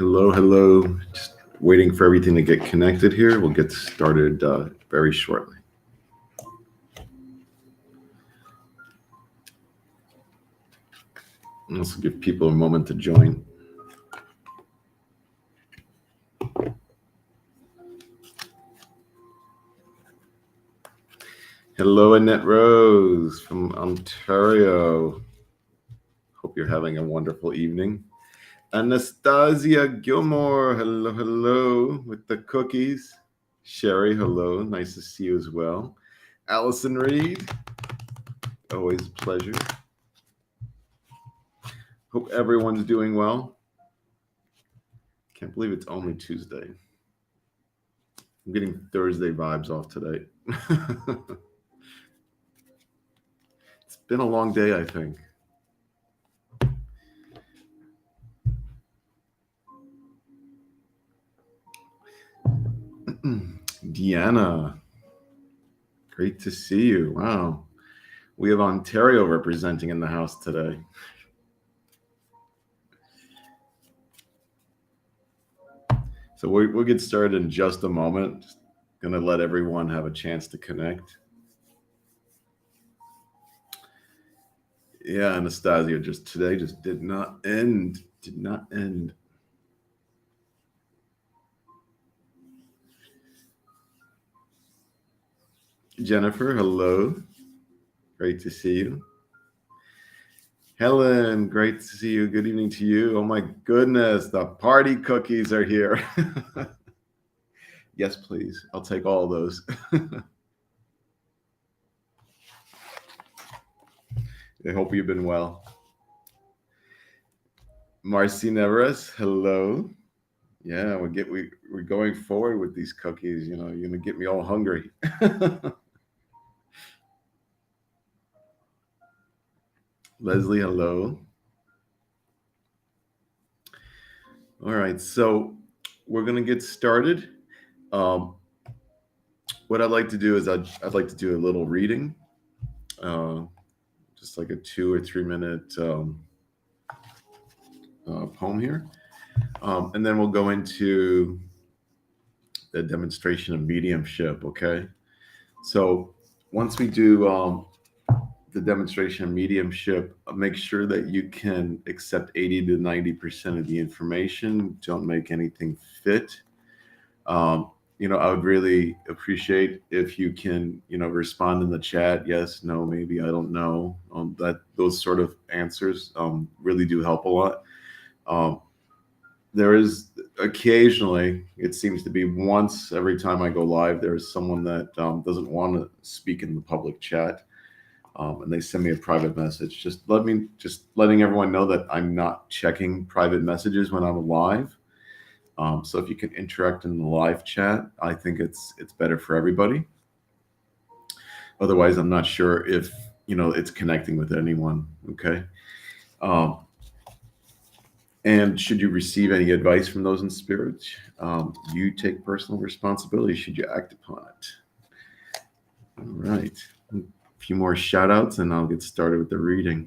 Hello, hello. Just waiting for everything to get connected here. We'll get started very shortly. Also give people a moment to join. Hello, Annette Rose from Ontario. Hope you're having a wonderful evening. Anastasia Gilmore, hello, hello, with the cookies. Sherry, hello, nice to see you as well. Allison Reed, always a pleasure. Hope everyone's doing well. Can't believe it's only Tuesday. I'm getting Thursday vibes off today. It's been a long day, I think. Deanna, great to see you. Wow. We have Ontario representing in the house today. So we'll get started in just a moment. Just gonna let everyone have a chance to connect. Yeah, Anastasia, just today just did not end. Did not end. Jennifer, hello. Great to see you. Helen, great to see you. Good evening to you. Oh my goodness, the party cookies are here. Yes, please. I'll take all of those. I hope you've been well. Marcy Neveres, hello. Yeah, we're going forward with these cookies. You know, you're gonna get me all hungry. Leslie, hello. All right, so we're gonna get started. What I'd like to do is I'd like to do a little reading, just like a 2 or 3 minute poem here, and then we'll go into the demonstration of mediumship. Okay, so once we do the demonstration of mediumship, make sure that you can accept 80 to 90% of the information. Don't make anything fit. I would really appreciate if you can, respond in the chat. Yes, no, maybe, I don't know. That those sort of answers really do help a lot. There is occasionally, it seems to be once every time I go live, there's someone that doesn't want to speak in the public chat. And they send me a private message. Just letting everyone know that I'm not checking private messages when I'm live. So if you can interact in the live chat, I think it's better for everybody. Otherwise, I'm not sure if it's connecting with anyone. Okay. And should you receive any advice from those in spirit, you take personal responsibility should you act upon it. All right. A few more shout outs and I'll get started with the reading.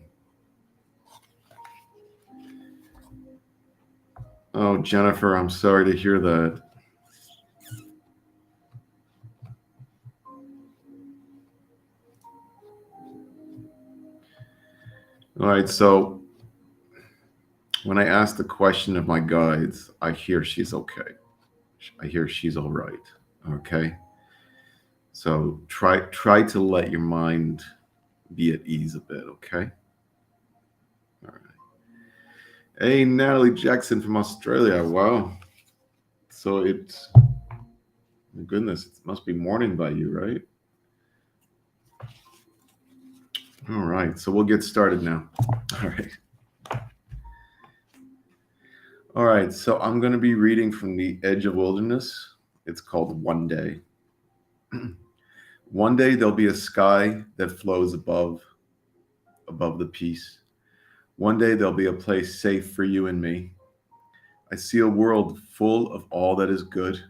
Oh, Jennifer, I'm sorry to hear that. All right, so when I ask the question of my guides, I hear she's okay. I hear she's all right. Okay. So try to let your mind be at ease a bit, okay? All right. Hey, Natalie Jackson from Australia. Wow. So my goodness, it must be morning by you, right? All right, so we'll get started now. All right. All right, so I'm going to be reading from The Edge of Wilderness. It's called One Day. One day there'll be a sky that flows above the peace. One day there'll be a place safe for you and me. I see a world full of all that is good,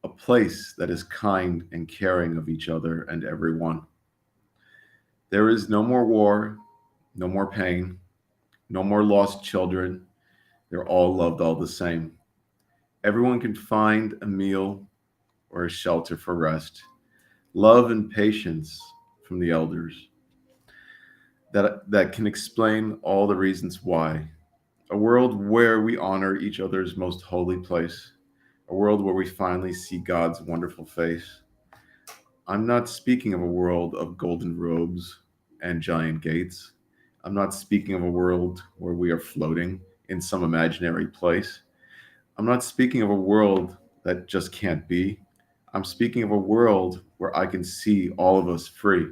a place that is kind and caring of each other and everyone. There is no more war, no more pain, no more lost children, They're all loved all the same. Everyone can find a meal or a shelter for rest, love and patience from the elders that can explain all the reasons why. A world where we honor each other's most holy place, a world where we finally see God's wonderful face. I'm not speaking of a world of golden robes and giant gates. I'm not speaking of a world where we are floating in some imaginary place. I'm not speaking of a world that just can't be. I'm speaking of a world where I can see all of us free.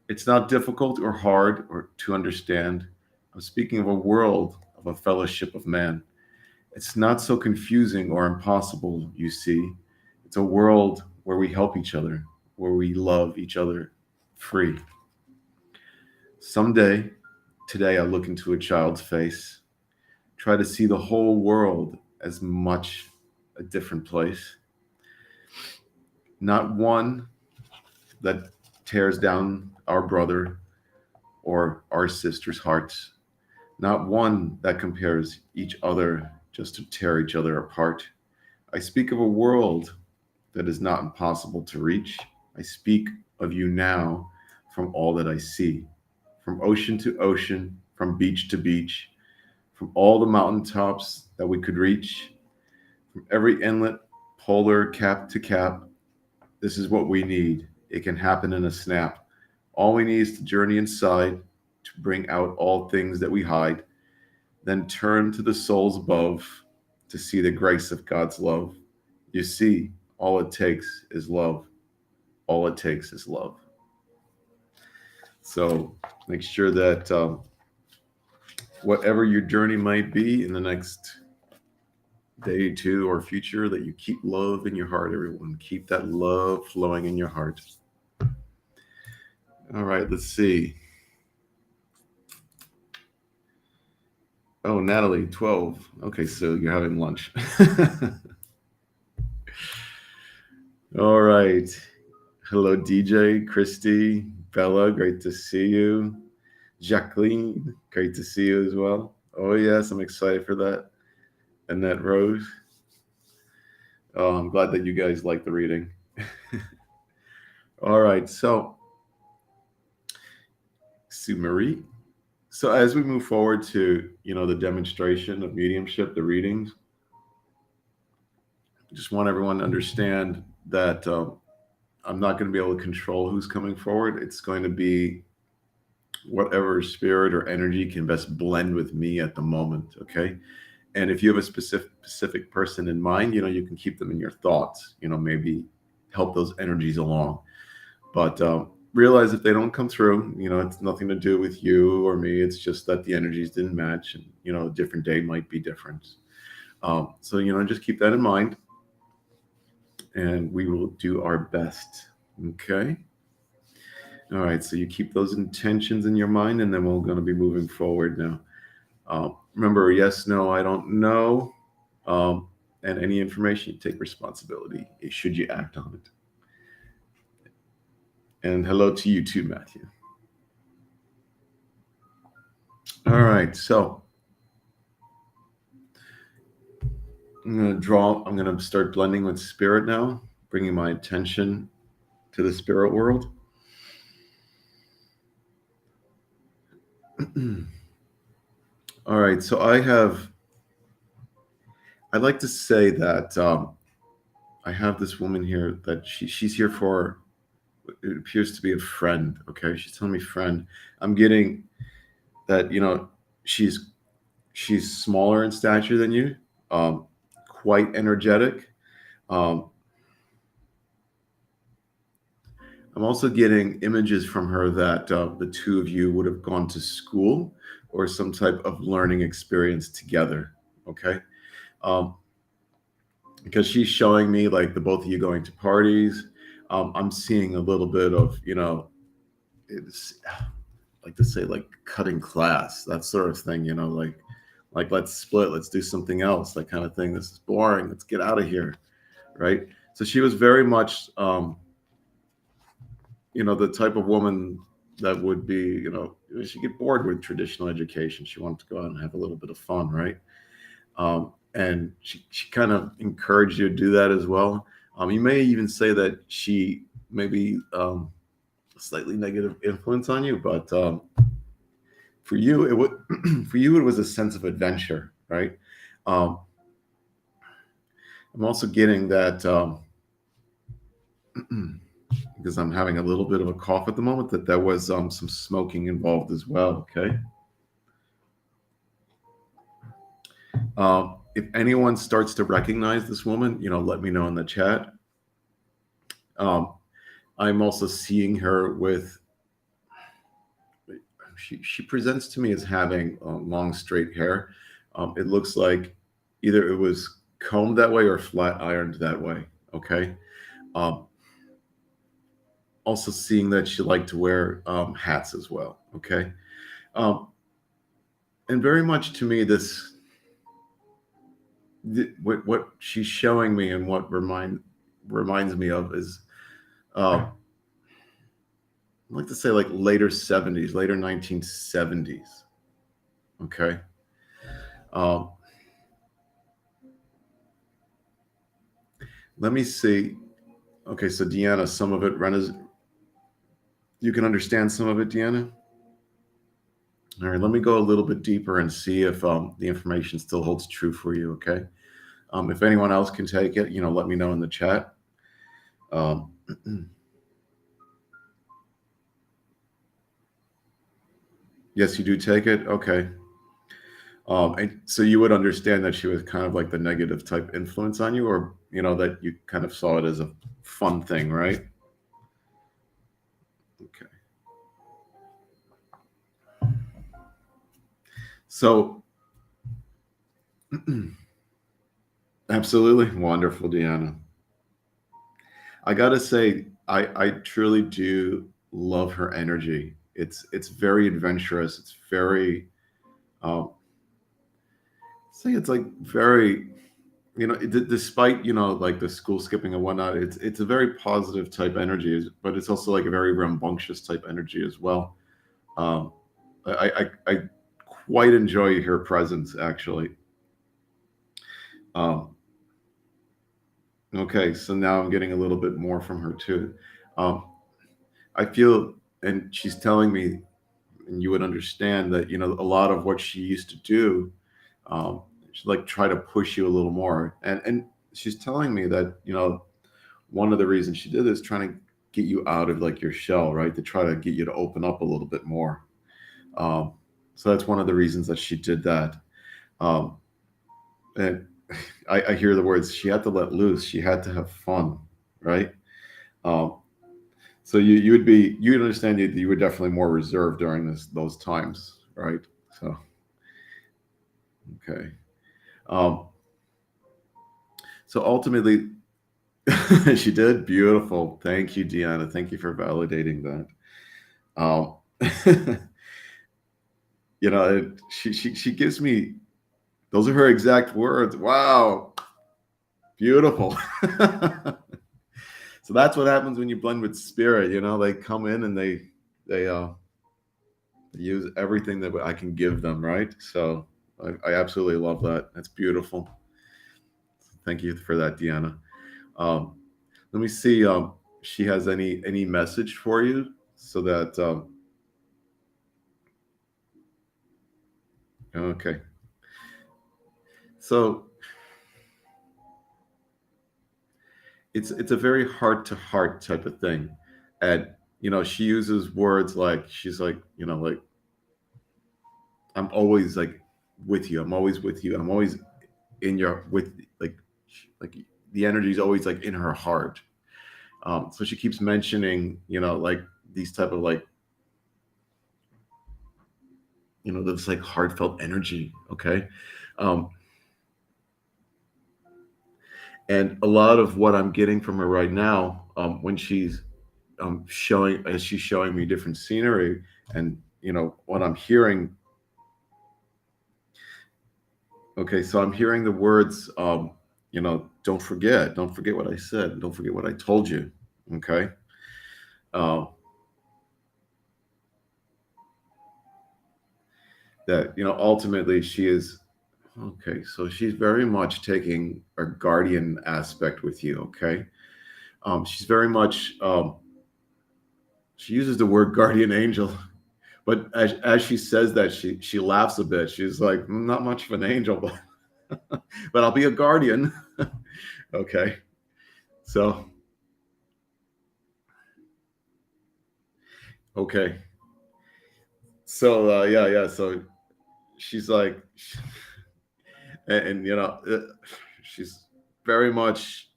It's not difficult or hard or to understand. I'm speaking of a world of a fellowship of man. It's not so confusing or impossible, you see. It's a world where we help each other, where we love each other free. Someday, today, I look into a child's face, try to see the whole world as much a different place. Not one that tears down our brother or our sister's hearts, not one that compares each other just to tear each other apart. I speak of a world that is not impossible to reach. I speak of you now from all that I see, from ocean to ocean, from beach to beach, from all the mountaintops that we could reach, from every inlet, polar cap to cap. This is what we need. It can happen in a snap. All we need is to journey inside to bring out all things that we hide, then turn to the souls above to see the grace of God's love. You see, all it takes is love. All it takes is love. So make sure that whatever your journey might be in the next day, two, or future, that you keep love in your heart, everyone. Keep that love flowing in your heart. All right, let's see. Oh, Natalie, 12. Okay, so you're having lunch. All right. Hello, DJ, Christy, Bella, great to see you. Jacqueline, great to see you as well. Oh, yes, I'm excited for that. Annette Rose. Oh, I'm glad that you guys like the reading. All right, so Sue Marie. So as we move forward to the demonstration of mediumship, the readings, I just want everyone to understand that I'm not going to be able to control who's coming forward. It's going to be whatever spirit or energy can best blend with me at the moment. Okay. And if you have a specific person in mind, you can keep them in your thoughts, maybe help those energies along. But realize if they don't come through, it's nothing to do with you or me. It's just that the energies didn't match, and a different day might be different. So just keep that in mind, and we will do our best. Okay. All right. So you keep those intentions in your mind, and then we're going to be moving forward now. Remember, yes, no, I don't know. And any information, you take responsibility should you act on it. And hello to you too, Matthew. All right, so I'm going to start blending with spirit now, bringing my attention to the spirit world. All right, so I'd like to say that I have this woman here that she's here for, it appears to be a friend. Okay, she's telling me friend. I'm getting that she's smaller in stature than you, quite energetic. I'm also getting images from her that the two of you would have gone to school or some type of learning experience together. Okay, because she's showing me like the both of you going to parties. I'm seeing a little bit of it's like to say like cutting class, that sort of thing, like let's split, let's do something else, that kind of thing. This is boring, let's get out of here, right? So she was very much the type of woman that would be she get bored with traditional education. She wanted to go out and have a little bit of fun, right? And she kind of encouraged you to do that as well. You may even say that she maybe a slightly negative influence on you, but for you it would for you it was a sense of adventure, right? Um, I'm also getting that because I'm having a little bit of a cough at the moment, that there was some smoking involved as well. Okay. If anyone starts to recognize this woman, let me know in the chat. Um, I'm also seeing her with. She presents to me as having long straight hair. It looks like either it was combed that way or flat ironed that way. Okay. Um, Also seeing that she liked to wear hats as well. Okay. Um, and very much to me, what she's showing me and what reminds me of is I like to say like later 70s, later 1970s. Okay. Um, Let me see. Okay, so Deanna, some of it, you can understand some of it, Deanna? All right, let me go a little bit deeper and see if the information still holds true for you, okay? If anyone else can take it, let me know in the chat. Um, yes, you do take it? Okay. And so you would understand that she was kind of like the negative type influence on you, or, that you kind of saw it as a fun thing, right? Okay. So, absolutely wonderful, Deanna. I gotta say, I truly do love her energy. It's very adventurous. It's very, um, say it's like very, despite like the school skipping and whatnot, it's a very positive type energy, but it's also like a very rambunctious type energy as well. Um, I quite enjoy her presence actually. Um, okay, so now I'm getting a little bit more from her too. Um, I feel, and she's telling me, and you would understand that a lot of what she used to do, she like try to push you a little more, and she's telling me that one of the reasons she did this, trying to get you out of like your shell, right, to try to get you to open up a little bit more. Um, so that's one of the reasons that she did that. Um, and I hear the words, she had to let loose, she had to have fun, right? Um, so you'd understand you were definitely more reserved during those times, right? So okay. Um, so ultimately, she did beautiful. Thank you, Deanna. Thank you for validating that. Um, she gives me, those are her exact words. Wow, beautiful. So that's what happens when you blend with spirit. They come in and they use everything that I can give them, right? So I absolutely love that. That's beautiful. Thank you for that, Deanna. Um, let me see. She has any message for you so that okay. So it's a very heart to heart type of thing, and she uses words like, she's like, like, I'm always like with you. I'm always with you. I'm always in your with like like the energy is always like in her heart. So she keeps mentioning like these type of like this like heartfelt energy. Okay. Um, and a lot of what I'm getting from her right now, when she's she's showing me different scenery, and what I'm hearing. Okay, so I'm hearing the words, don't forget what I said, don't forget what I told you. Okay. uh, that ultimately she is, Okay, so she's very much taking a guardian aspect with you. Okay, she's very much she uses the word guardian angel, but as she says that, she laughs a bit. She's like, not much of an angel, but but I'll be a guardian. Okay, so okay, so yeah, yeah. So she's like, and you know, she's very much,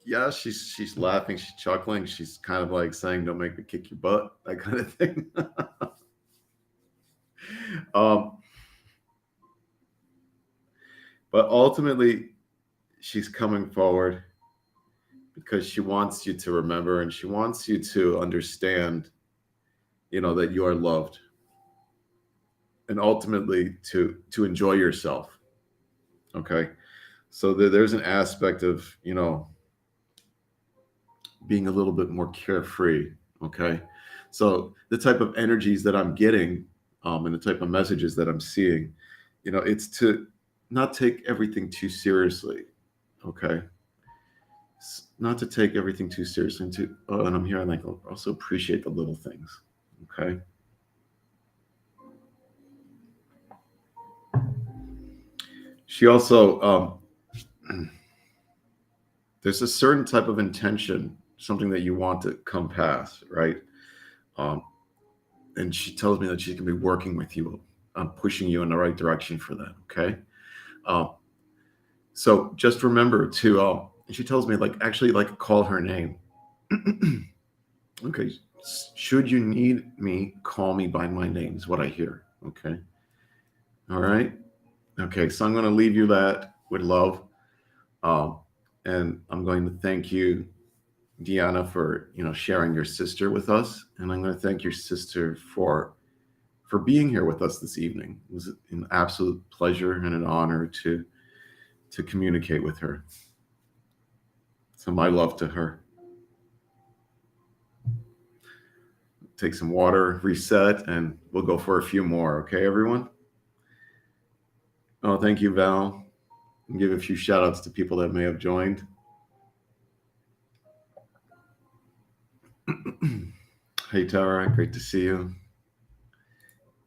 yeah. She's laughing, she's chuckling, she's kind of like saying, "Don't make me kick your butt," that kind of thing. um, but ultimately, she's coming forward because she wants you to remember and she wants you to understand, that you are loved, and ultimately to enjoy yourself. Okay, so there's an aspect of being a little bit more carefree. Okay, so the type of energies that I'm getting, and the type of messages that I'm seeing, it's to not take everything too seriously. Okay, not to take everything too seriously, and and I'm here and like also appreciate the little things. Okay, she also there's a certain type of intention, something that you want to come past, right? um, and she tells me that she's going to be working with you on pushing you in the right direction for that. Okay, um, so just remember to she tells me, like, actually, like, call her name. Okay, should you need me, call me by my name is what I hear. Okay, all right. Okay, so I'm going to leave you that with love. um, and I'm going to thank you, Deanna, for sharing your sister with us, and I'm going to thank your sister for being here with us this evening. It was an absolute pleasure and an honor to communicate with her. So my love to her. Take some water, reset, and we'll go for a few more. Okay, everyone. Oh, thank you, Val. And give a few shout outs to people that may have joined. Hey, Tara, great to see you.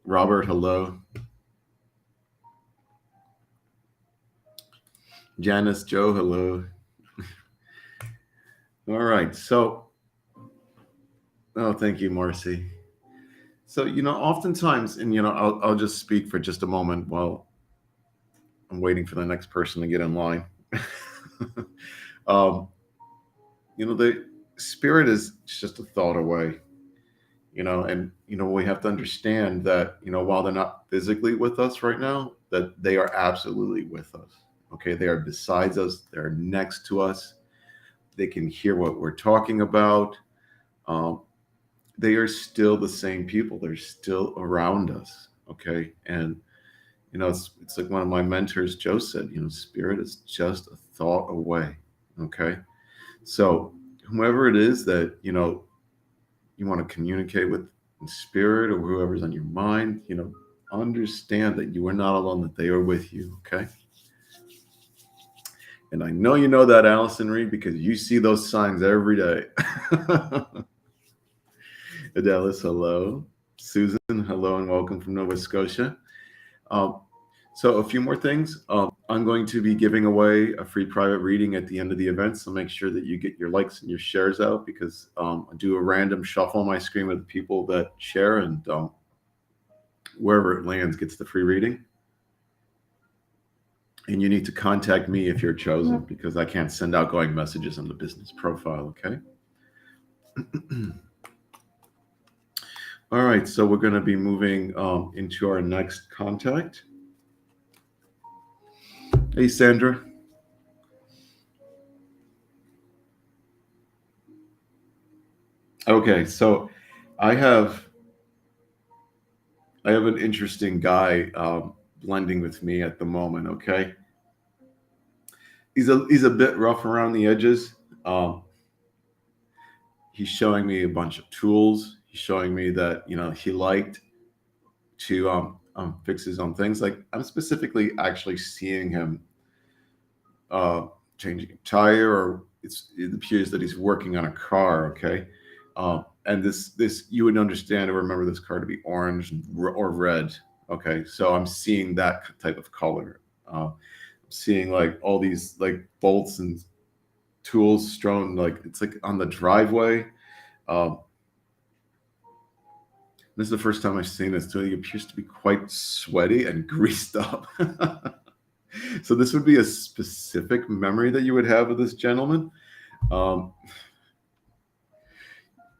Robert, hello. Janice, Joe, hello. All right. So, oh, thank you, Marcy. So, oftentimes, and, I'll just speak for just a moment while I'm waiting for the next person to get in line. um, the spirit is just a thought away, and, we have to understand that, while they're not physically with us right now, that they are absolutely with us. Okay. They are besides us, they're next to us. They can hear what we're talking about. Um, they are still the same people. They're still around us. Okay. And, it's like one of my mentors, Joe, said, spirit is just a thought away. Okay. So, whomever it is that, you want to communicate with in spirit, or whoever's on your mind, understand that you are not alone, that they are with you. Okay. And I know you know that, Allison Reed, because you see those signs every day. Adelis, hello. Susan, hello, and welcome from Nova Scotia. Um, so a few more things. I'm going to be giving away a free private reading at the end of the event, so make sure that you get your likes and your shares out, because I do a random shuffle on my screen with the people that share, and wherever it lands gets the free reading. And you need to contact me if you're chosen, because I can't send outgoing messages on the business profile. Okay. All right, so we're going to be moving into our next contact. Hey, Sandra. Okay, so I have an interesting guy blending with me at the moment. Okay, he's a bit rough around the edges. Um, he's showing me a bunch of tools. He's showing me that he liked to fixes on things. Like I'm specifically actually seeing him uh, changing a tire, or it appears that he's working on a car. Okay, and this you would understand or remember this car to be orange or red. Okay, so I'm seeing that type of color. I'm seeing like all these like bolts and tools strewn, like it's like on the driveway. Um, this is the first time I've seen this too. He appears to be quite sweaty and greased up. So this would be a specific memory that you would have of this gentleman. Um,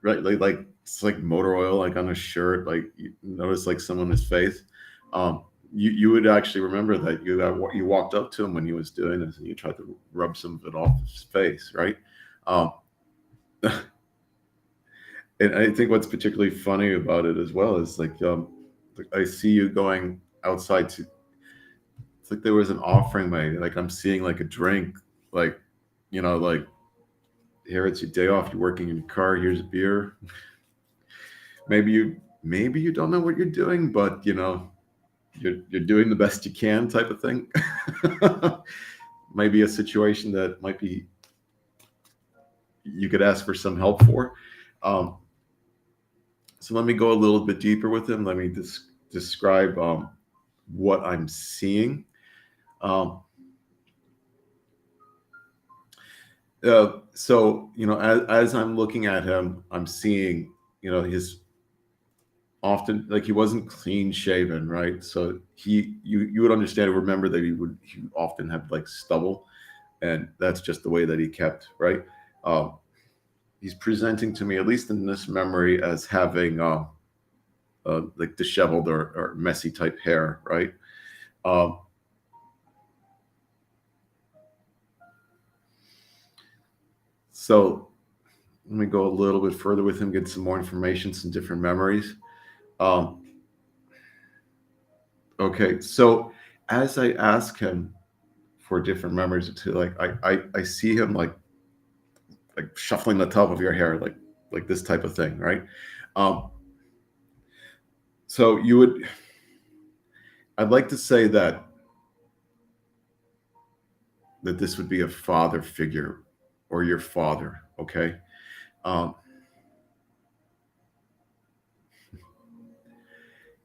right, like it's like motor oil like on his shirt, like you notice like some on his face. You would actually remember that you walked up to him when he was doing this and you tried to rub some of it off his face, right? um, and I think what's particularly funny about it as well is like I see you going outside to, it's like there was an offering made, like I'm seeing like a drink, like like here it's your day off, you're working in your car, here's a beer. Maybe you don't know what you're doing, but you're doing the best you can type of thing. Maybe a situation that might be you could ask for some help for. um, so let me go a little bit deeper with him. Let me describe what I'm seeing. um, so as I'm looking at him, I'm seeing his often, like, he wasn't clean shaven, right? So you would understand, remember that he often had like stubble, and that's just the way that he kept, right? um, he's presenting to me, at least in this memory, as having like disheveled or messy type hair, right? um, so let me go a little bit further with him, get some more information, some different memories. um, okay, so as I ask him for different memories to, like, I see him like shuffling the top of your hair, like this type of thing, right? um so I'd like to say that this would be a father figure, or your father. Okay. um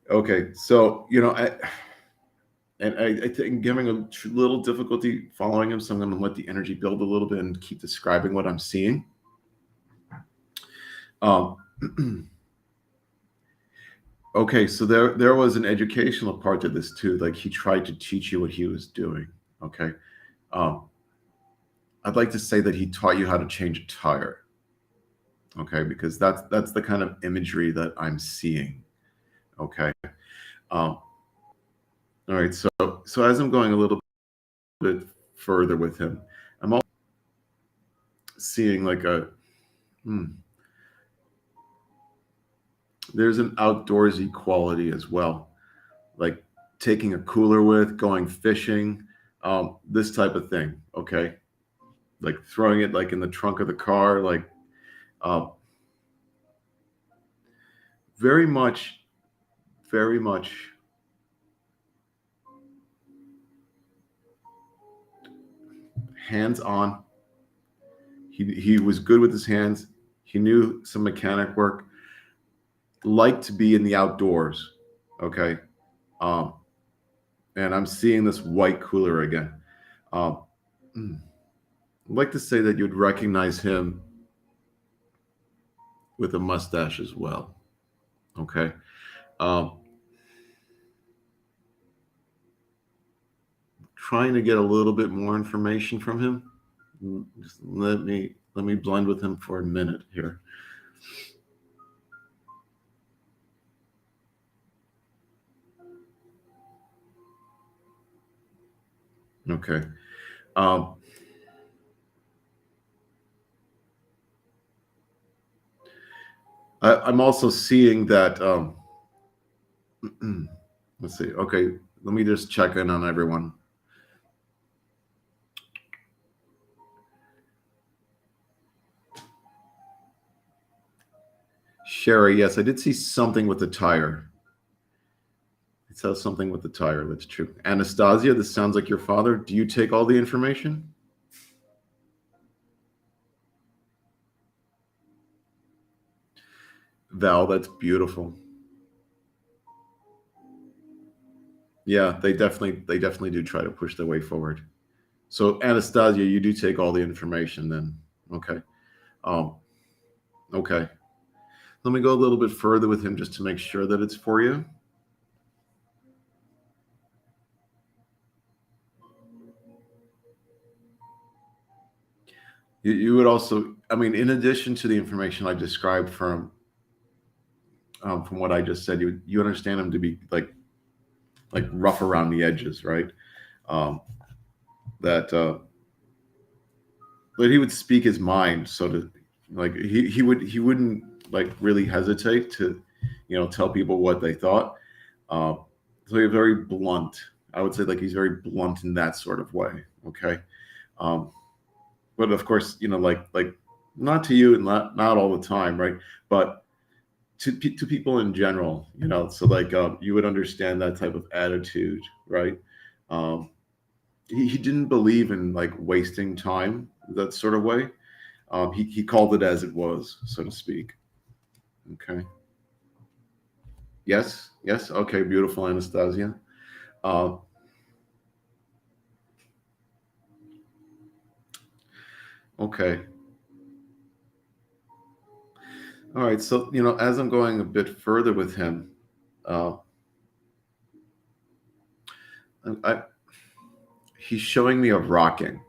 okay, so I think I'm having a little difficulty following him, so I'm going to let the energy build a little bit and keep describing what I'm seeing. um Okay, so there was an educational part to this too. Like he tried to teach you what he was doing. Okay. Um, I'd like to say that he taught you how to change a tire. Okay, because that's the kind of imagery that I'm seeing. Okay. Um, all right. So as I'm going a little bit further with him, I'm also seeing like hmm, there's an outdoorsy quality as well, like taking a cooler with, going fishing, this type of thing. Okay, like throwing it like in the trunk of the car, like uh, very much, very much hands on. He was good with his hands. He knew some mechanic work. Liked to be in the outdoors. Okay, um, and I'm seeing this white cooler again. Um, I'd like to say that you'd recognize him with a mustache as well. Okay. Um, Trying to get a little bit more information from him. Just let me blend with him for a minute here. Okay. Um, I'm also seeing that. Let's see. Okay, let me just check in on everyone. Sherry, yes, I did see something with the tire. says something with the tire. That's true. Anastasia, this sounds like your father. Do you take all the information? Val, that's beautiful. Yeah, they definitely do try to push their way forward. So Anastasia, you do take all the information then. Okay. Um, okay. Let me go a little bit further with him just to make sure that it's for you. You would also, I mean, in addition to the information I described from what I just said, you understand him to be like rough around the edges, right? Um, that that he would speak his mind, so to like he wouldn't like really hesitate to, tell people what they thought. Uh, so he's very blunt. I would say like he's very blunt in that sort of way. Okay. Um, but of course, like not to you and not all the time, right? But to people in general, so like you would understand that type of attitude, right? Um, he didn't believe in like wasting time that sort of way. He called it as it was, so to speak. Okay. Yes. Yes. Okay. Beautiful, Anastasia. Uh, okay. All right. So as I'm going a bit further with him, uh, I, he's showing me a rocking.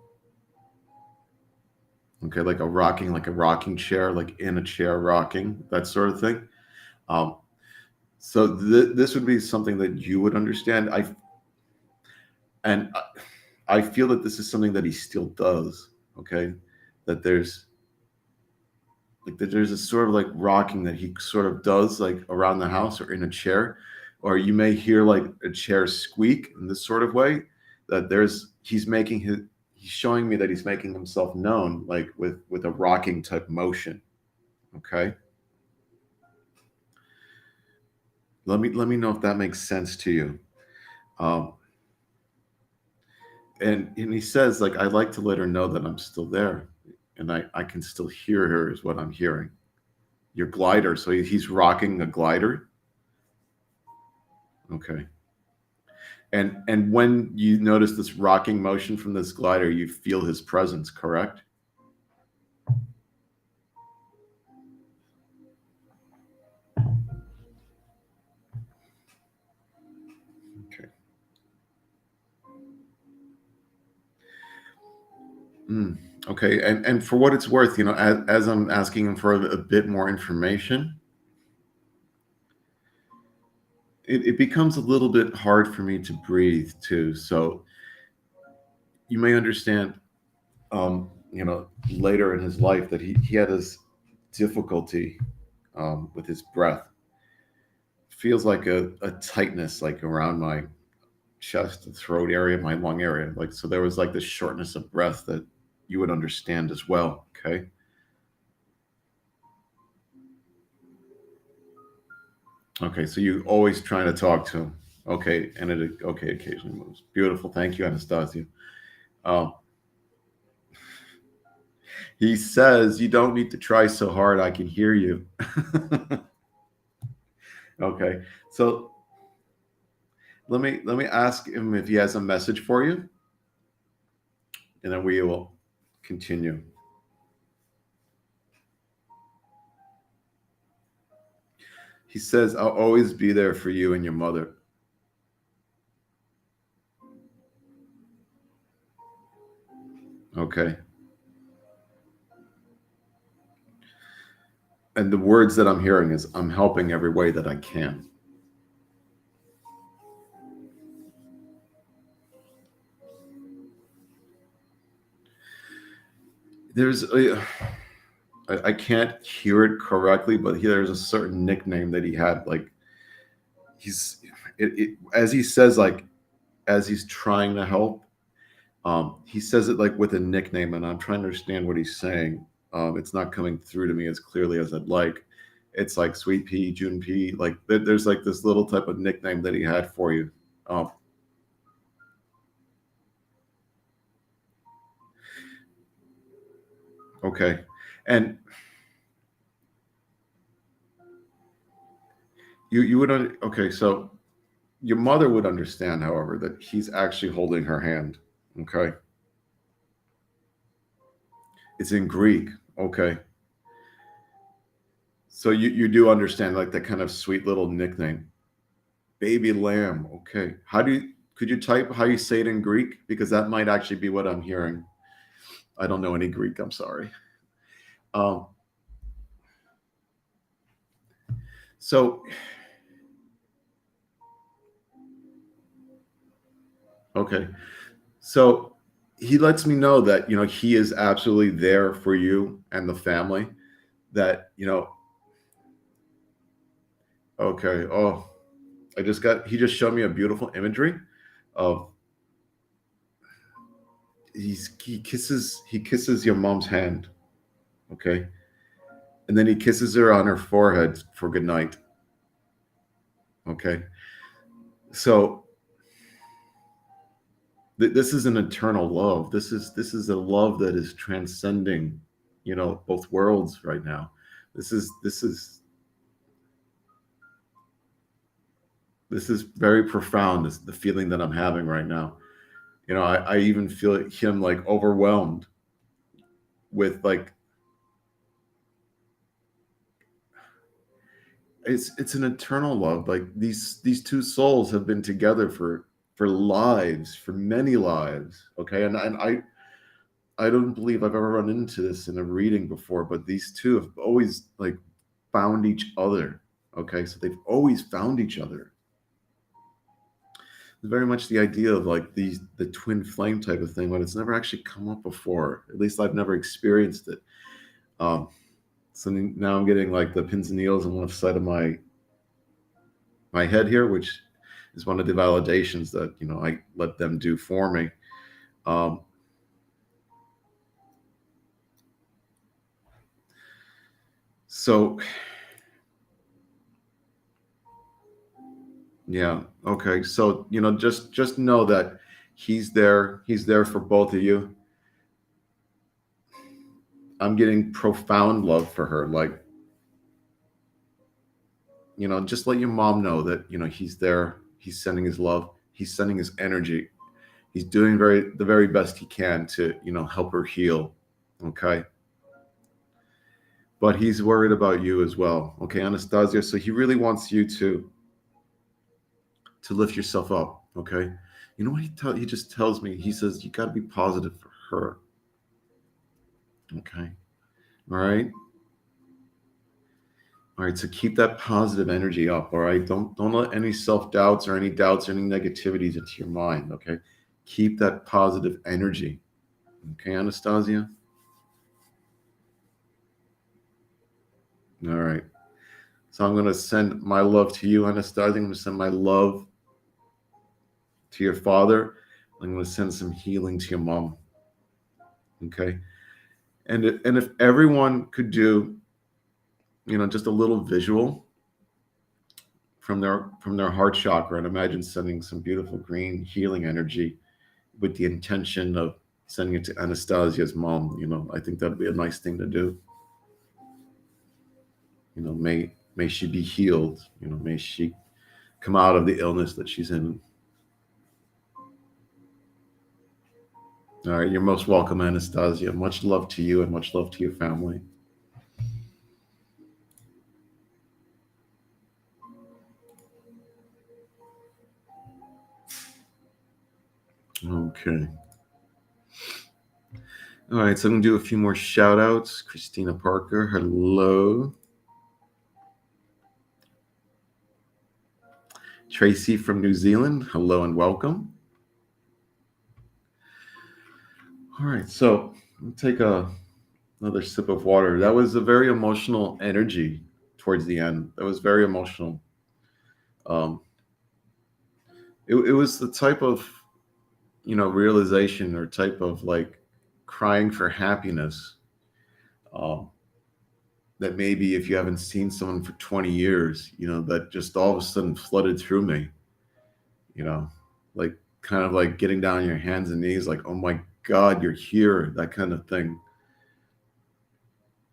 Okay, like a rocking chair, like in a chair rocking, that sort of thing. Um, so this would be something that you would understand. I feel that this is something that he still does. Okay, that there's a sort of like rocking that he sort of does like around the house or in a chair, or you may hear like a chair squeak in this sort of way. That he's showing me that he's making himself known like with a rocking type motion. Okay, let me know if that makes sense to you. Um, and he says like I like to let her know that I'm still there, and I can still hear her is what I'm hearing. Your glider, so he's rocking a glider. Okay. And when you notice this rocking motion from this glider, you feel his presence, correct? Okay. Mm, okay. And for what it's worth, as I'm asking him for a bit more information, it becomes a little bit hard for me to breathe too. So you may understand, later in his life that he had this difficulty with his breath. Feels like a tightness like around my chest, the throat area, my lung area. Like so there was like this shortness of breath that you would understand as well. Okay. Okay. So you always trying to talk to him. Okay. And it okay occasionally moves. Beautiful. Thank you, Anastasia. Um, he says you don't need to try so hard. I can hear you. Okay. So let me ask him if he has a message for you, and then we will continue. He says, I'll always be there for you and your mother. Okay. And the words that I'm hearing is, I'm helping every way that I can. There's I can't hear it correctly, but there's a certain nickname that he had. Like he's as he says, like as he's trying to help, he says it like with a nickname, and I'm trying to understand what he's saying. It's not coming through to me as clearly as I'd like. It's like Sweet Pea, June Pea. Like there's like this little type of nickname that he had for you. Um, okay, and you would okay. So your mother would understand, however, that he's actually holding her hand. Okay, it's in Greek. Okay, so you do understand like that kind of sweet little nickname, baby lamb. Okay, how do you could you type how you say it in Greek, because that might actually be what I'm hearing. I don't know any Greek. I'm sorry. Um, so okay, so he lets me know that he is absolutely there for you and the family. That okay. Oh, he just showed me a beautiful imagery of he kisses your mom's hand, okay, and then he kisses her on her forehead for good night, okay. So this is an eternal love. This is a love that is transcending, both worlds right now. This is very profound. This the feeling that I'm having right now. I even feel him like overwhelmed with like it's an eternal love. Like these two souls have been together for lives, for many lives. Okay, and I don't believe I've ever run into this in a reading before, but these two have always like found each other. Okay, so they've always found each other. It's very much the idea of like the twin flame type of thing, but it's never actually come up before. At least I've never experienced it. Um, so now I'm getting like the pins and needles on one side of my head here, which is one of the validations that I let them do for me. Um, so yeah, okay. So just know that he's there. He's there for both of you. I'm getting profound love for her. Like just let your mom know that he's there. He's sending his love. He's sending his energy. He's doing the very best he can to help her heal. Okay, but he's worried about you as well. Okay, Anastasia. So he really wants you to lift yourself up. Okay, you know what he just tells me. He says you got to be positive for her. Okay, all right. All right, so keep that positive energy up. All right, don't let any self doubts or any doubts or any negativities into your mind. Okay, keep that positive energy. Okay, Anastasia. All right. So I'm going to send my love to you, Anastasia. I'm going to send my love to your father. I'm going to send some healing to your mom. Okay, and if everyone could do, just a little visual from their heart chakra, and imagine sending some beautiful green healing energy with the intention of sending it to Anastasia's mom. I think that'd be a nice thing to do. May she be healed. May she come out of the illness that she's in. All right, you're most welcome, Anastasia. Much love to you and much love to your family. Okay. All right, so I'm going to do a few more shout outs. Christina Parker, hello. Tracy from New Zealand, hello and welcome. All right, so I'll take another sip of water. That was a very emotional energy towards the end. That was very emotional. Um, it was the type of realization or type of like crying for happiness. Um, that maybe if you haven't seen someone for 20 years, that just all of a sudden flooded through me, you know, like kind of like getting down on your hands and knees, like, oh my God, you're here, that kind of thing.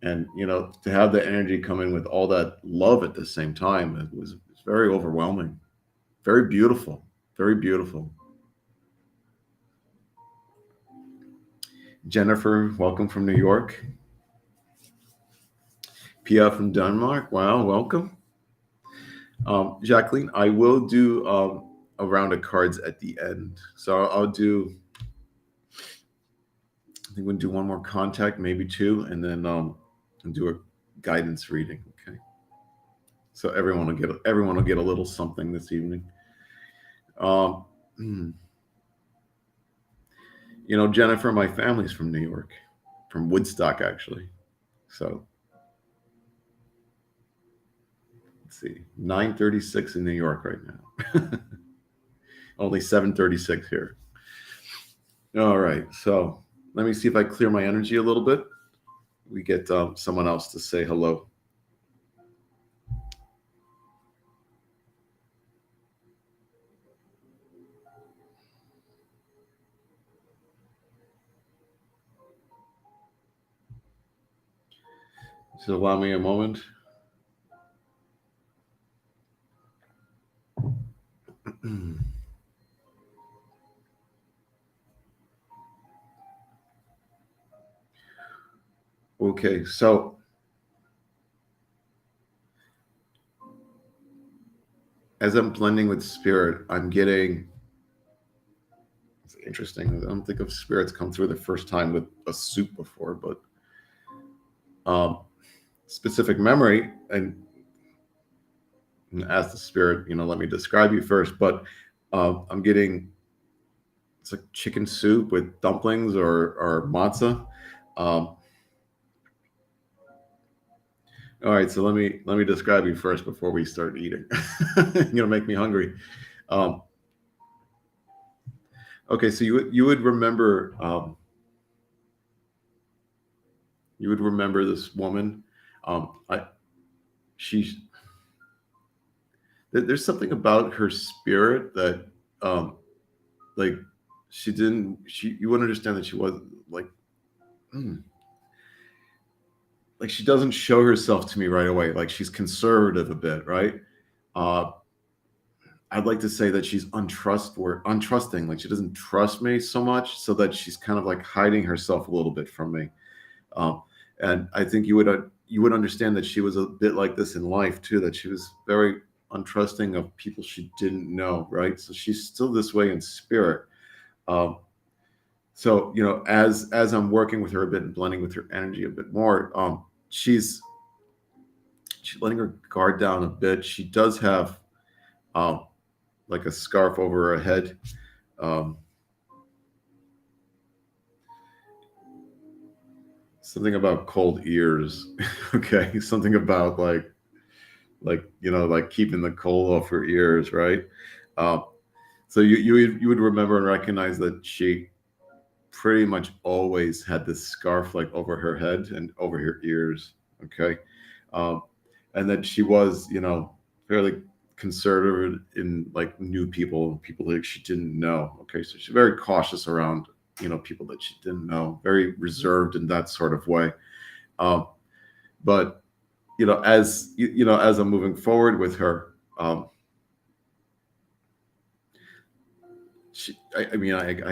And, to have the energy come in with all that love at the same time, it's very overwhelming, very beautiful, very beautiful. Jennifer, welcome from New York. Pia from Denmark. Wow, welcome. Jacqueline, I will do a round of cards at the end. So I'll do, I think we'll do one more contact, maybe two, and then do a guidance reading. Okay. So everyone will get a little something this evening. Hmm. Jennifer, my family's from New York, from Woodstock, actually. So let's see, 9:36 in New York right now. Only 7:36 here. All right, so let me see if I clear my energy a little bit. We get someone else to say hello. Just allow me a moment. Okay, so as I'm blending with spirit, I'm getting, it's interesting. I don't think of spirits come through the first time with a soup before, but specific memory, and ask the spirit, let me describe you first, but I'm getting, it's like chicken soup with dumplings or matzah. All right, so let me describe you first before we start eating. You're gonna make me hungry. Um, okay, so you would remember this woman. I she's there's something about her spirit that um, like you wouldn't understand that she was like. Mm, like she doesn't show herself to me right away. Like she's conservative a bit, right? Uh, I'd like to say that she's untrusting. Like she doesn't trust me so much, so that she's kind of like hiding herself a little bit from me. Um, and I think you would understand that she was a bit like this in life too. That she was very untrusting of people she didn't know, right? So she's still this way in spirit. Um, so as I'm working with her a bit and blending with her energy a bit more, she's letting her guard down a bit. She does have um, like a scarf over her head. Um, something about cold ears. Okay, something about like keeping the cold off her ears, right? Uh, so you would remember and recognize that she pretty much always had this scarf like over her head and over her ears. Okay, um, and that she was fairly conservative in like new people that she didn't know. Okay, so she's very cautious around people that she didn't know, very reserved in that sort of way. um, but as I'm moving forward with her, I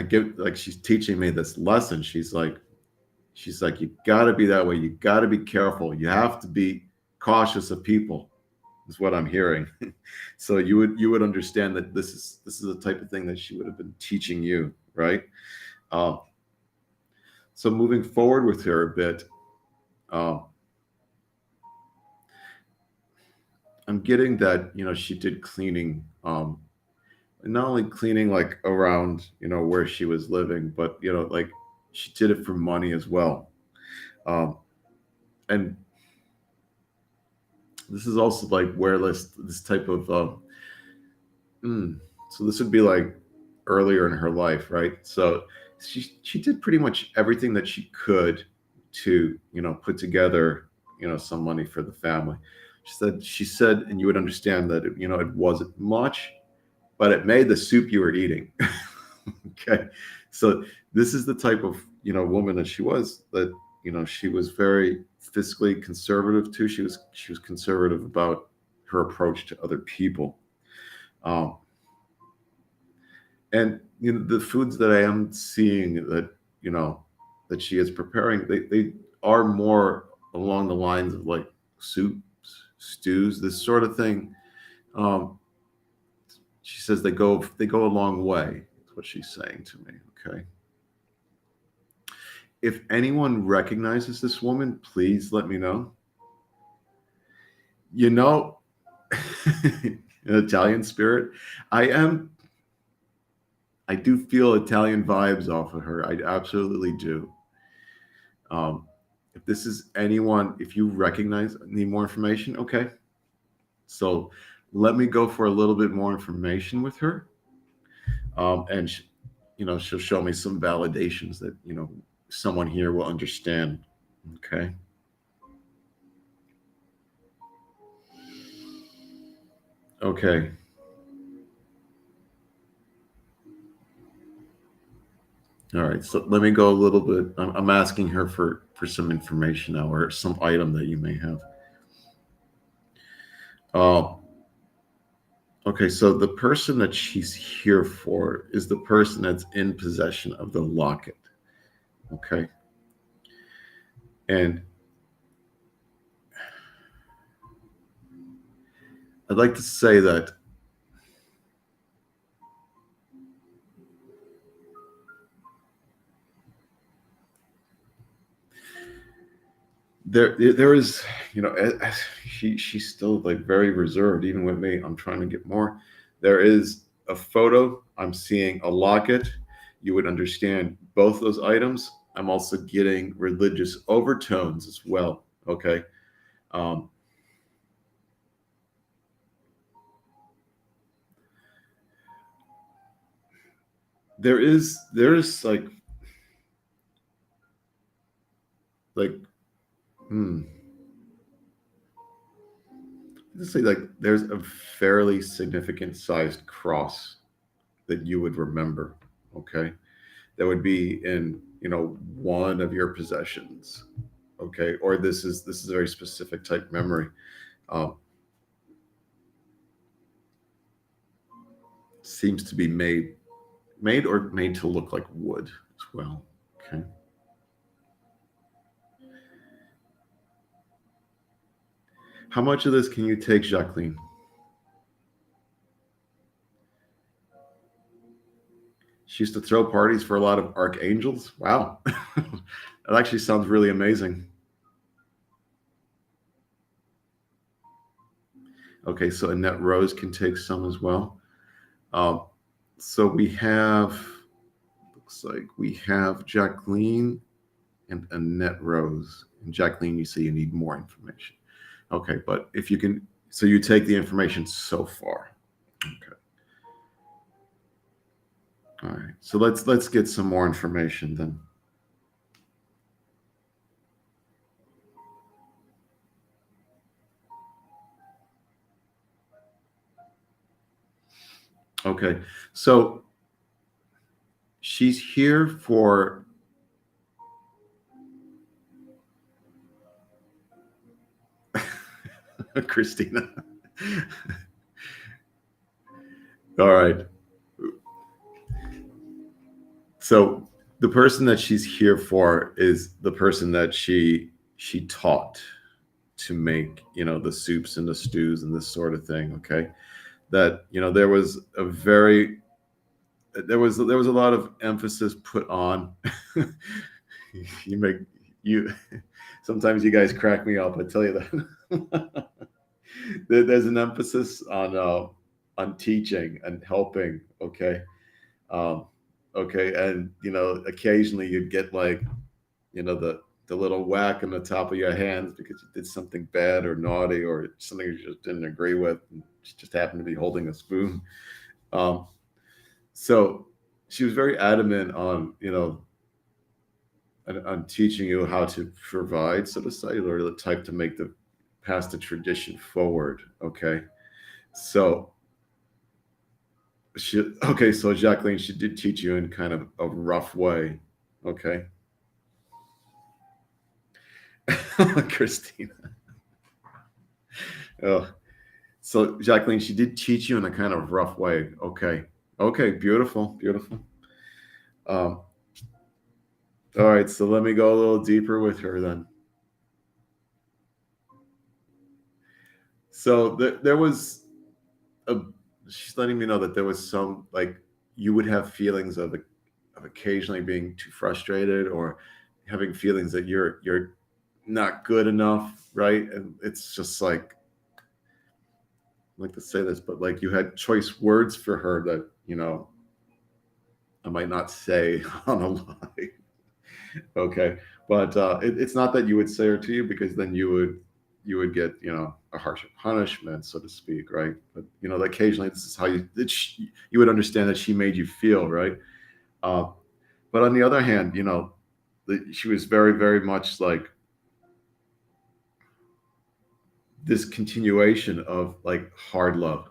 give, like, she's teaching me this lesson. She's like, you got to be that way, you got to be careful, you have to be cautious of people, is what I'm hearing. So you would understand that this is the type of thing that she would have been teaching you, right? Uh, so moving forward with her a bit, um, I'm getting that she did cleaning, and not only cleaning like around where she was living, but like she did it for money as well. Um, and this is also like where this type of so this would be like earlier in her life, right? So she did pretty much everything that she could to put together some money for the family. She said, and you would understand that it wasn't much, but it made the soup you were eating. Okay, so this is the type of woman that she was. That she was very fiscally conservative too. She was conservative about her approach to other people. Um, and the foods that I am seeing you know that she is preparing, they are more along the lines of like soups, stews, this sort of thing. um, she says they go a long way. That's what she's saying to me. Okay, if anyone recognizes this woman, please let me know. you know in Italian spirit, i am I do feel Italian vibes off of her. I absolutely do. Um, if this is anyone, if you recognize, need more information, okay. So let me go for a little bit more information with her, and she'll show me some validations that someone here will understand. Okay. Okay. All right. So let me go a little bit. I'm asking her for some information now, or some item that you may have. Uh, Okay, so the person that she's here for is the person that's in possession of the locket. Okay. And I'd like to say that there is, she's still like very reserved, even with me. I'm trying to get more. There is a photo. I'm seeing a locket. You would understand both those items. I'm also getting religious overtones as well. Okay. Um, there is like hmm, let's say like there's a fairly significant sized cross that you would remember. Okay, that would be in one of your possessions. Okay, or this is a very specific type memory. um, Seems to be made to look like wood as well. Okay. How much of this can you take, Jacqueline? She used to throw parties for a lot of archangels. Wow. That actually sounds really amazing. Okay, so Annette Rose can take some as well. Um, so looks like we have Jacqueline and Annette Rose. And Jacqueline, you say you need more information. Okay, but if you can, so you take the information so far. Okay. All right. So let's get some more information then. Okay. So she's here for Christina. All right. So the person that she's here for is the person that she taught to make, the soups and the stews and this sort of thing. Okay. That, there was a lot of emphasis put on. you make you Sometimes you guys crack me up, I tell you that. There's an emphasis on teaching and helping. Okay. um okay, and occasionally you'd get like the little whack on the top of your hands because you did something bad or naughty or something you just didn't agree with, and she just happened to be holding a spoon. um so she was very adamant on I'm teaching you how to provide, so to say, or the type to make the pass the tradition forward. Okay, so so Jacqueline, she did teach you in kind of a rough way. Okay, Christina. Oh, so Jacqueline, she did teach you in a kind of rough way. Okay, okay, beautiful, beautiful. Um, all right, so let me go a little deeper with her then. So there was a, she's letting me know that there was some, like, you would have feelings of occasionally being too frustrated, or having feelings that you're not good enough, right? And it's just like, I like to say this, but like you had choice words for her that, I might not say on a lie. Okay, but it's not that you would say her to you, because then you would get, a harsher punishment, so to speak, right? But occasionally this is how you would understand that she made you feel, right? uh, but on the other hand, she was very, very much like this continuation of like hard love.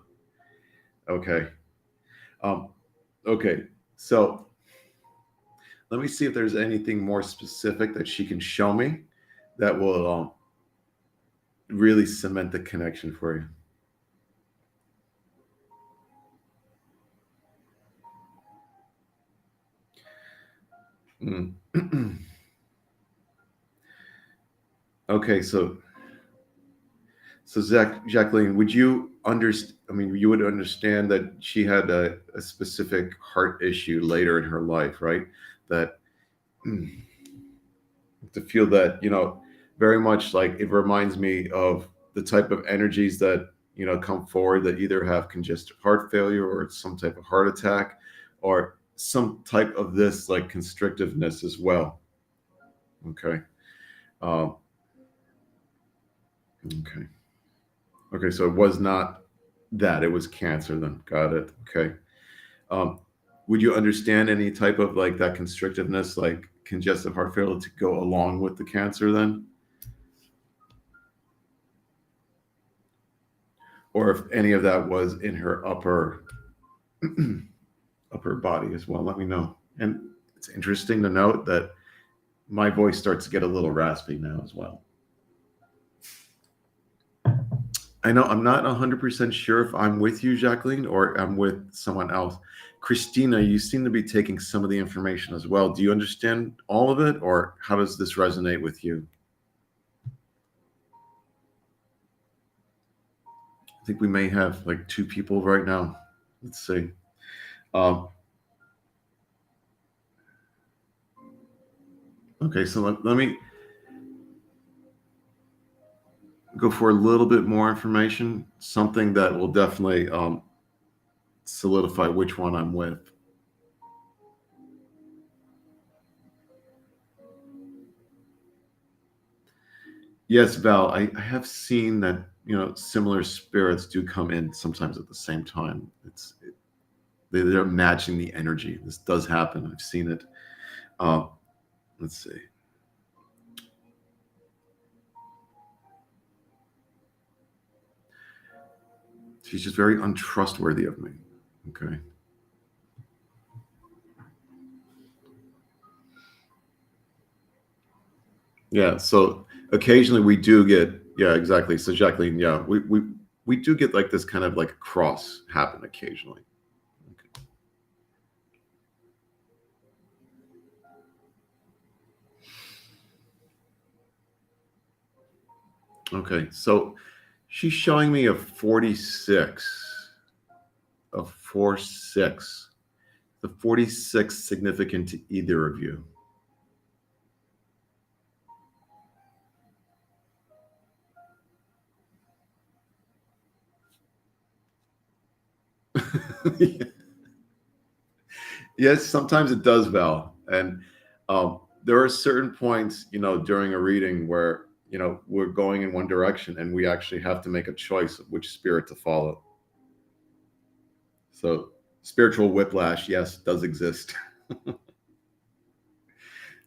Okay. um okay, so let me see if there's anything more specific that she can show me that will really cement the connection for you. Mm. Okay, so Jacqueline, would you understand? I mean, you would understand that she had a specific heart issue later in her life, right? That to feel that, very much like it reminds me of the type of energies that come forward that either have congestive heart failure, or some type of heart attack, or some type of this like constrictiveness as well. Okay. Um, okay. Okay, so it was not that, it was cancer then. Got it. Okay. um, would you understand any type of like that constrictiveness, like congestive heart failure, to go along with the cancer then? Or if any of that was in her upper body as well, let me know. And it's interesting to note that my voice starts to get a little raspy now as well. I know I'm not 100% sure if I'm with you, Jacqueline, or I'm with someone else. Christina, you seem to be taking some of the information as well. Do you understand all of it, or how does this resonate with you? I think we may have like two people right now. Let's see. Um, okay, so let me go for a little bit more information, something that will definitely solidify which one I'm with. Yes, Val, I have seen that, similar spirits do come in sometimes at the same time. They're matching the energy. This does happen. I've seen it. Uh, let's see. She's just very untrustworthy of me. Okay. Yeah. So occasionally we do get, yeah, exactly. So Jacqueline, yeah, we do get like this kind of like cross happen occasionally. Okay. So she's showing me a 46, a 4-6. The 46 significant to either of you? Yes, sometimes it does, Val. And there are certain points, during a reading where, we're going in one direction and we actually have to make a choice of which spirit to follow. So spiritual whiplash, yes, does exist.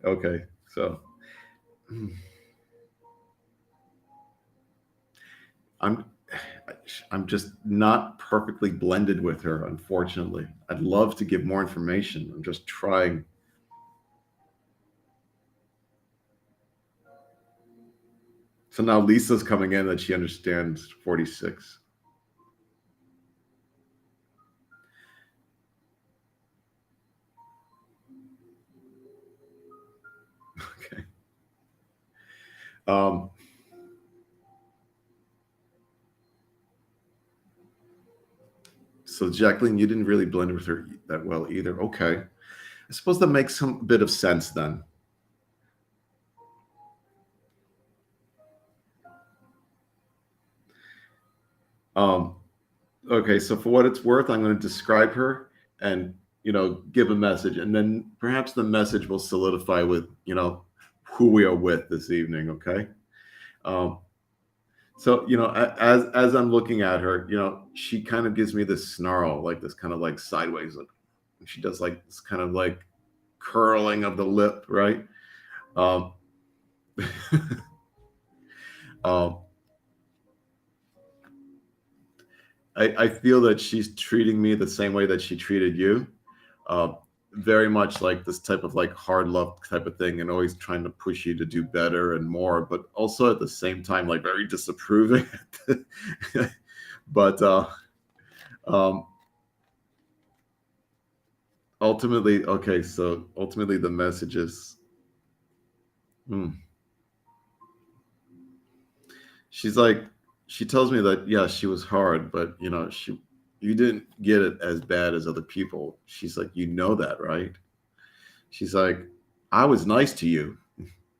Okay. So I'm I'm just not perfectly blended with her, unfortunately. I'd love to give more information. I'm just trying. So now Lisa's coming in that she understands 46. Okay. Um, so Jacqueline, you didn't really blend with her that well either. Okay. I suppose that makes some bit of sense then. Um, okay, so for what it's worth, I'm going to describe her and give a message, and then perhaps the message will solidify with who we are with this evening. Okay. Um, so as I'm looking at her, she kind of gives me this snarl, like this kind of like sideways look. She does like this kind of like curling of the lip, right? Um, um, I feel that she's treating me the same way that she treated you. Uh, Very much like this type of like hard love type of thing, and always trying to push you to do better and more, but also at the same time like very disapproving. But um, ultimately, okay, so ultimately the message is, hmm, she's like, she tells me that yeah, she was hard, but you didn't get it as bad as other people. She's like, that, right? She's like, I was nice to you.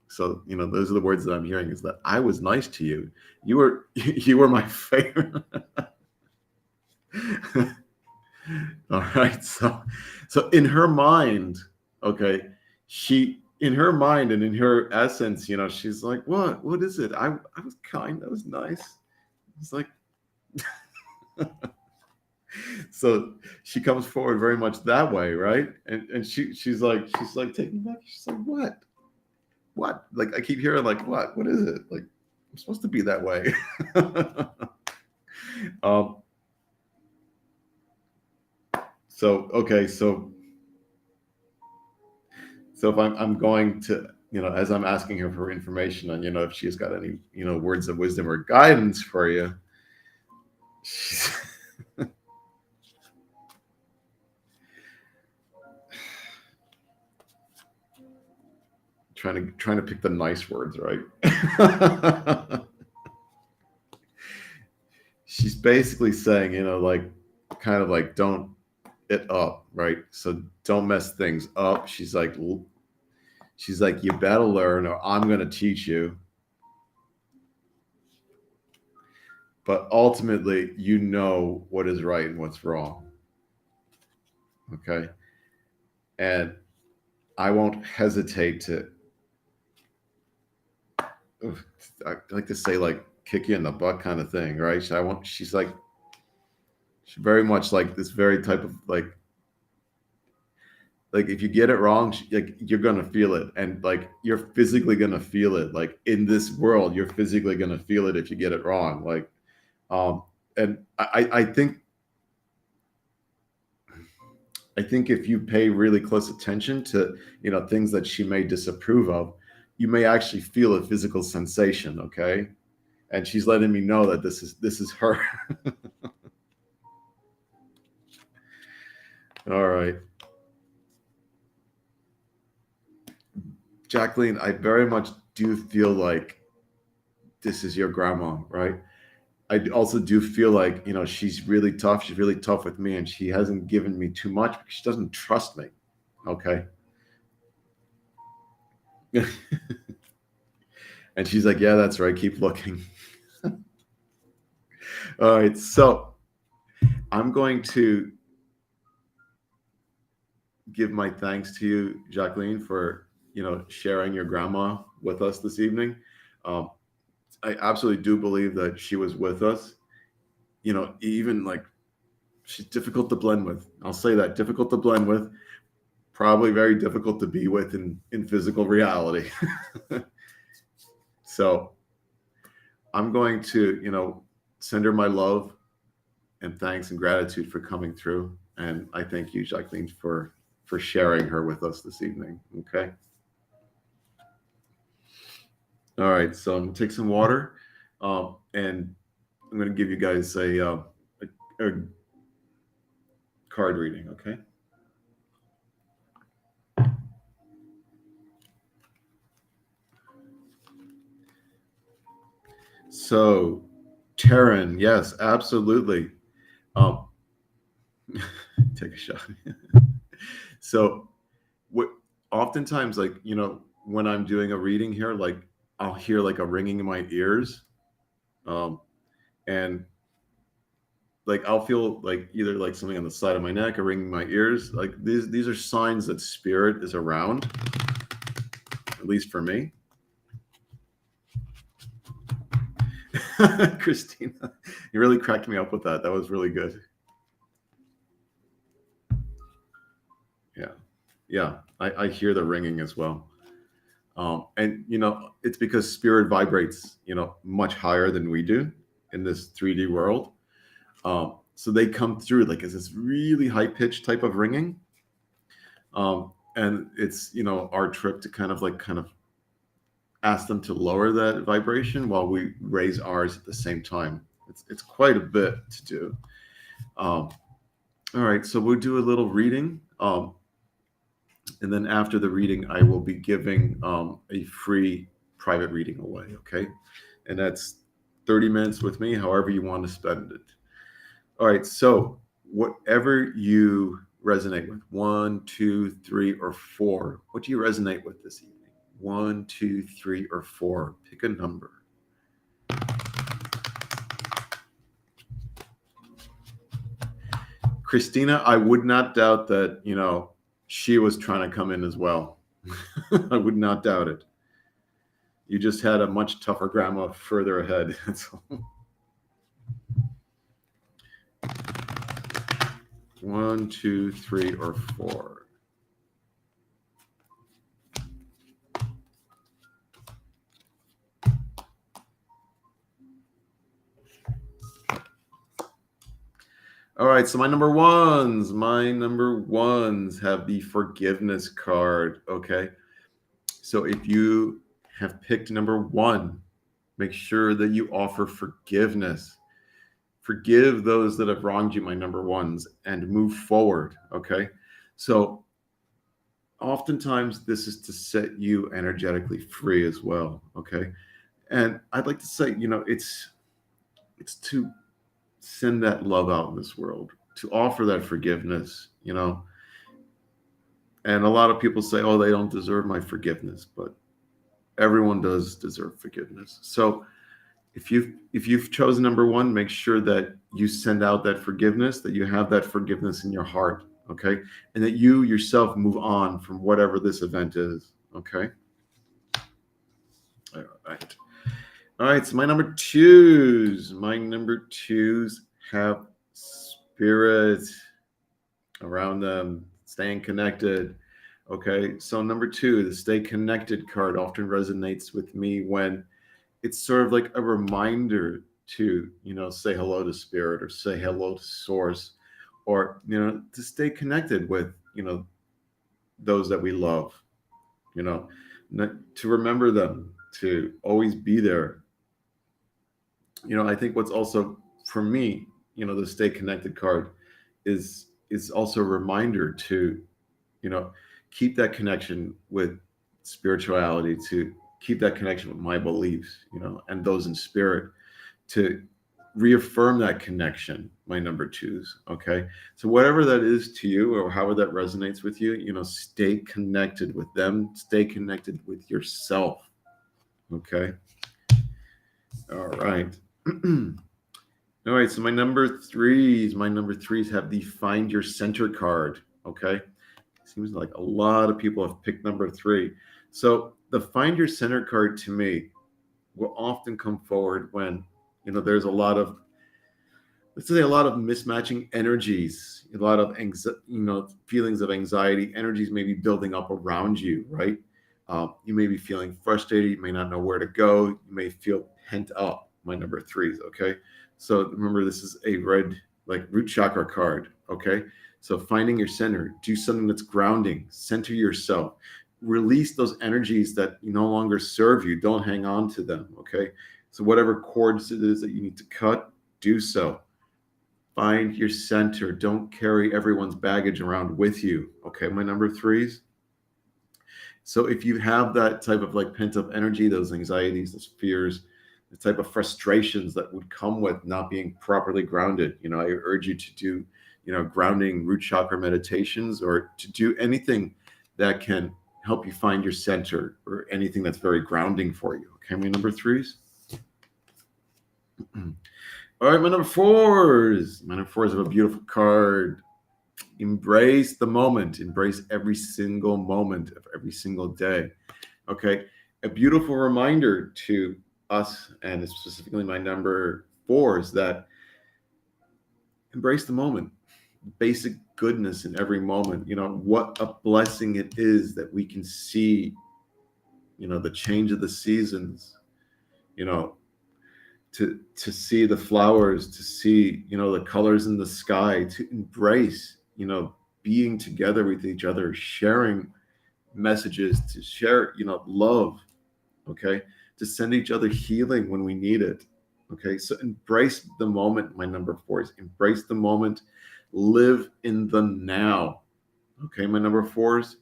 So those are the words that I'm hearing, is that I was nice to you. You were you were my favorite. All right. So in her mind, okay, she in her mind and in her essence, she's like, what is it? I was kind, I was nice. It's like, so she comes forward very much that way, right? And she's like taking back. She's like, what? Like I keep hearing like, what is it? Like I'm supposed to be that way. um. So okay, so if I'm going to as I'm asking her for information on if she's got any words of wisdom or guidance for you, she's trying to pick the nice words, right? She's basically saying, like kind of like don't it up, right? So don't mess things up. She's like you better learn, or I'm going to teach you. But ultimately, you know what is right and what's wrong. Okay. And I won't hesitate to, I like to say, like, kick you in the butt kind of thing, right? She's like, she's very much like this very type of like if you get it wrong, like you're gonna feel it, and like you're physically gonna feel it. Like in this world, you're physically gonna feel it if you get it wrong. Like, and I think if you pay really close attention to things that she may disapprove of, you may actually feel a physical sensation. Okay, and she's letting me know that this is her. All right, Jacqueline, I very much do feel like this is your grandma, right? I also do feel like she's really tough. She's really tough with me, and she hasn't given me too much because she doesn't trust me. Okay. And she's like, yeah, that's right. Keep looking. All right. So I'm going to give my thanks to you, Jacqueline, for sharing your grandma with us this evening. Um, I absolutely do believe that she was with us. Even like she's difficult to blend with. I'll say that, difficult to blend with, probably very difficult to be with in physical reality. So I'm going to, send her my love and thanks and gratitude for coming through. And I thank you, Jacqueline, for sharing her with us this evening. Okay. All right. So I'm gonna take some water, and I'm going to give you guys a card reading. Okay. So, Taryn, yes, absolutely. Um, take a shot. So, what oftentimes, like, when I'm doing a reading here, like, I'll hear like a ringing in my ears, um, and like I'll feel like either like something on the side of my neck or ringing in my ears. Like these are signs that spirit is around, at least for me. Christina, you really cracked me up with that. That was really good. Yeah, yeah, I hear the ringing as well. And it's because spirit vibrates much higher than we do in this 3D world. So they come through like as this really high pitched type of ringing, and it's our trip to kind of ask them to lower that vibration while we raise ours at the same time. It's quite a bit to do. All right, so we'll do a little reading. And then after the reading, I will be giving a free private reading away, okay? And that's 30 minutes with me, however you want to spend it. All right, so whatever you resonate with, 1, 2, 3, or 4, what do you resonate with this evening? 1, 2, 3, or 4. Pick a number. Christina, I would not doubt that, she was trying to come in as well. I would not doubt it. You just had a much tougher grandma further ahead. One, two, three, or 4. All right, so my number ones have the forgiveness card. Okay. So if you have picked number 1, make sure that you offer forgiveness. Forgive those that have wronged you, my number ones, and move forward. Okay. So oftentimes this is to set you energetically free as well. Okay. And I'd like to say, it's to send that love out in this world, to offer that forgiveness, and a lot of people say, oh, they don't deserve my forgiveness, but everyone does deserve forgiveness. So if you've chosen number 1, make sure that you send out that forgiveness, that you have that forgiveness in your heart, okay? And that you yourself move on from whatever this event is, okay? All right. All right, so my number 2s have spirit around them, staying connected. Okay, so number 2, the stay connected card often resonates with me when it's sort of like a reminder to, say hello to spirit or say hello to source, or, to stay connected with, those that we love, to remember them, to always be there. I think what's also for me, the stay connected card is also a reminder to, keep that connection with spirituality, to keep that connection with my beliefs, and those in spirit, to reaffirm that connection, my number 2s. Okay. So whatever that is to you or however that resonates with you, stay connected with them, stay connected with yourself. Okay. All right. All right. So my number threes have the find your center card. Okay. Seems like a lot of people have picked number 3. So the find your center card to me will often come forward when, there's a lot of let's say a lot of mismatching energies, a lot of feelings of anxiety, energies may be building up around you, right? You may be feeling frustrated. You may not know where to go. You may feel pent up. My number threes, okay? So remember, this is a red, like root chakra card, okay? So finding your center, do something that's grounding, center yourself, release those energies that no longer serve you. Don't hang on to them, okay? So whatever cords it is that you need to cut, do so. Find your center. Don't carry everyone's baggage around with you. Okay, my number threes. So if you have that type of like pent up energy, those anxieties, those fears, the type of frustrations that would come with not being properly grounded, I urge you to do, grounding root chakra meditations, or to do anything that can help you find your center, or anything that's very grounding for you. Okay, my number threes. All right, my number fours. My number fours have a beautiful card. Embrace the moment. Embrace every single moment of every single day. Okay, a beautiful reminder to us, and specifically my number fours, that embrace the moment. Basic goodness in every moment. What a blessing it is that we can see, the change of the seasons, to see the flowers, to see, the colors in the sky, to embrace, being together with each other, sharing messages, to share, love, okay, to send each other healing when we need it. Okay, so embrace the moment. My number fours, embrace the moment, live in the now. Okay, my number fours,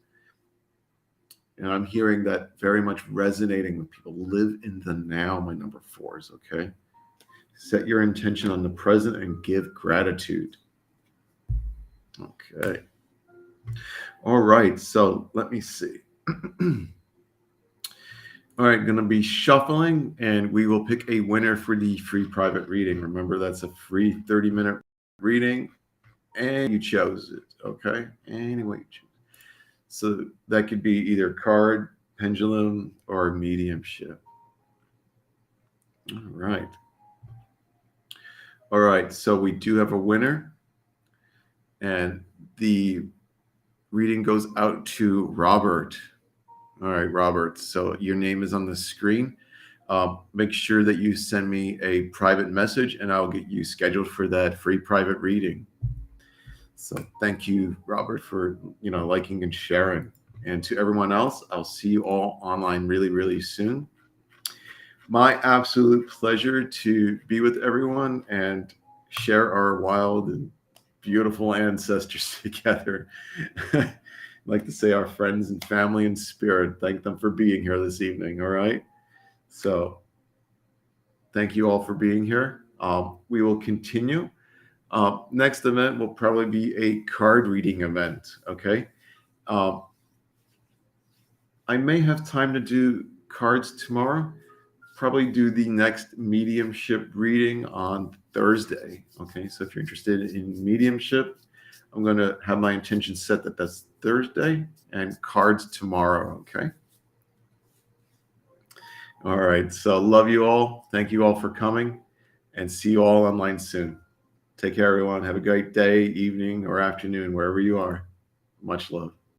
and I'm hearing that very much resonating with people. Live in the now, my number fours, okay? Set your intention on the present and give gratitude. Okay. All right, so let me see. All right, going to be shuffling, and we will pick a winner for the free private reading. Remember, that's a free 30-minute reading, and you chose it, okay? Anyway, you choose. So that could be either card, pendulum, or mediumship. All right. All right, so we do have a winner, and the reading goes out to Robert. All right, Robert, so your name is on the screen. Make sure that you send me a private message, and I'll get you scheduled for that free private reading. So thank you, Robert, for liking and sharing. And to everyone else, I'll see you all online really, really soon. My absolute pleasure to be with everyone and share our wild and beautiful ancestors together. I'd like to say our friends and family and spirit, thank them for being here this evening. All right. So thank you all for being here. We will continue. Next event will probably be a card reading event. Okay. I may have time to do cards tomorrow. Probably do the next mediumship reading on Thursday. Okay, so if you're interested in mediumship, I'm going to have my intention set that that's Thursday, and cards tomorrow. Okay. All right. So love you all. Thank you all for coming, and see you all online soon. Take care, everyone. Have a great day, evening, or afternoon, wherever you are. Much love.